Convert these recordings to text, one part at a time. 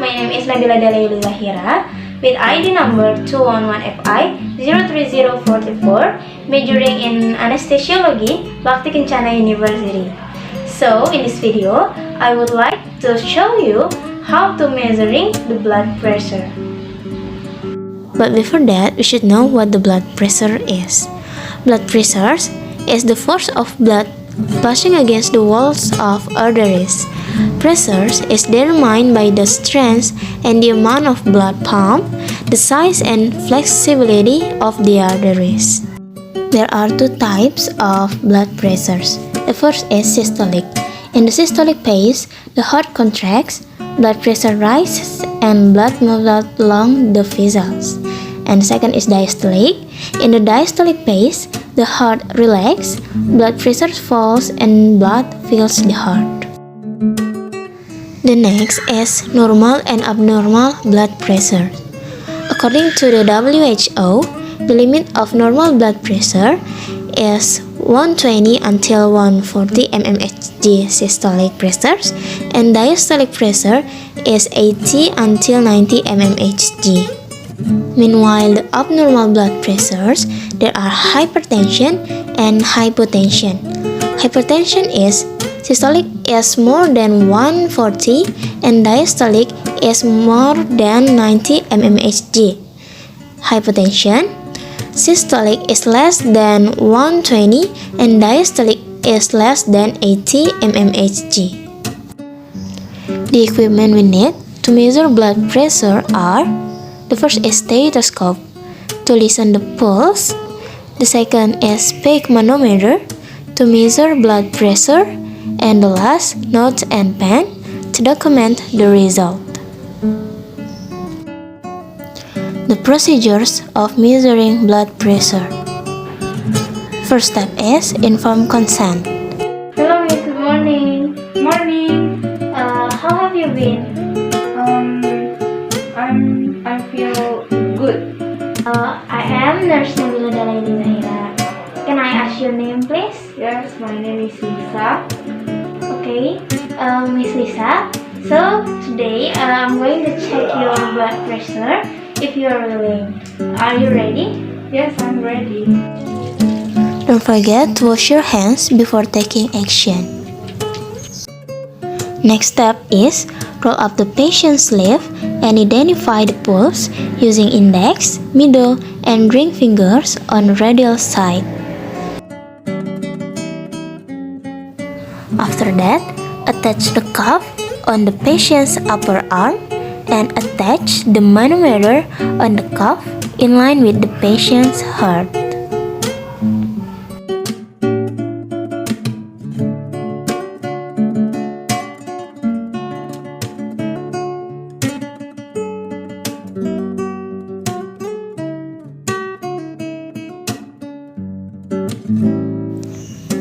My name is Nabilah Yulizahirah with ID number 211FI03044, majoring in Anesthesiology, Bakti Kencana University. So, in this video, I would like to show you how to measuring the blood pressure. But before that, we should know what the blood pressure is. Blood pressure is the force of blood pushing against the walls of arteries. Pressure is determined by the strength and the amount of blood pumped, the size and flexibility of the arteries. There are two types of blood pressures. The first is systolic. In the systolic phase, the heart contracts, blood pressure rises, and blood moves along the vessels. And the second is diastolic. In the diastolic phase, the heart relaxes, blood pressure falls, and blood fills the heart. The next is normal and abnormal blood pressure. According to the WHO, the limit of normal blood pressure is 120 until 140 mmHg systolic pressure, and diastolic pressure is 80 until 90 mmHg. Meanwhile, the abnormal blood pressures, there are hypertension and hypotension. Hypertension is systolic is more than 140 and diastolic is more than 90 mmHg. Hypotension, systolic is less than 120 and diastolic is less than 80 mmHg. The equipment we need to measure blood pressure are: the first is stethoscope to listen the pulse. The second is peg manometer to measure blood pressure, and the last, notes and pen to document the result. The procedures of measuring blood pressure. First step is informed consent. Hello, Miss. Good morning. Morning. How have you been? I feel good. I am Nurse Nabilah Yulizahirah. Can I ask your name, please? Yes, my name is Lisa. Okay, Miss Lisa. So today I'm going to check your blood pressure if you are willing. Are you ready? Yes, I'm ready. Don't forget to wash your hands before taking action. Next step is roll up the patient's sleeve and identify the pulse using index, middle, and ring fingers on radial side. After that, attach the cuff on the patient's upper arm and attach the manometer on the cuff in line with the patient's heart.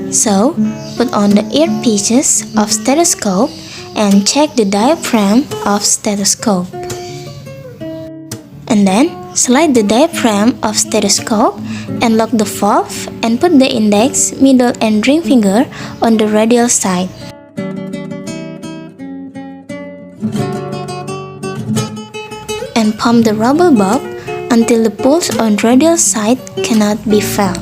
So, put on the earpieces of stethoscope and check the diaphragm of stethoscope. And then, slide the diaphragm of stethoscope and lock the valve and put the index, middle, and ring finger on the radial side. And pump the rubber bulb until the pulse on radial side cannot be felt.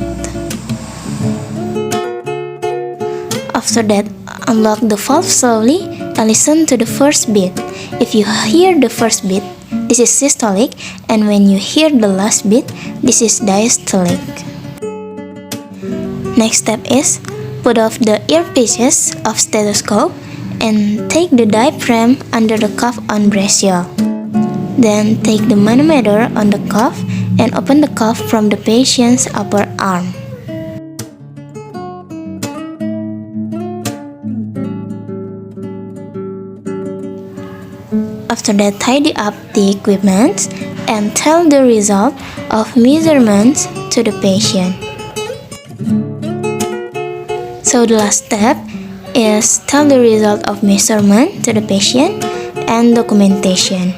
After that, unlock the valve slowly and listen to the first beat. If you hear the first beat, this is systolic, and when you hear the last beat, this is diastolic. Next step is put off the earpieces of stethoscope and take the diaphragm under the cuff on brachial. Then take the manometer on the cuff and open the cuff from the patient's upper arm. After that, tidy up the equipment and tell the result of measurements to the patient. So the last step is tell the result of measurement to the patient and documentation.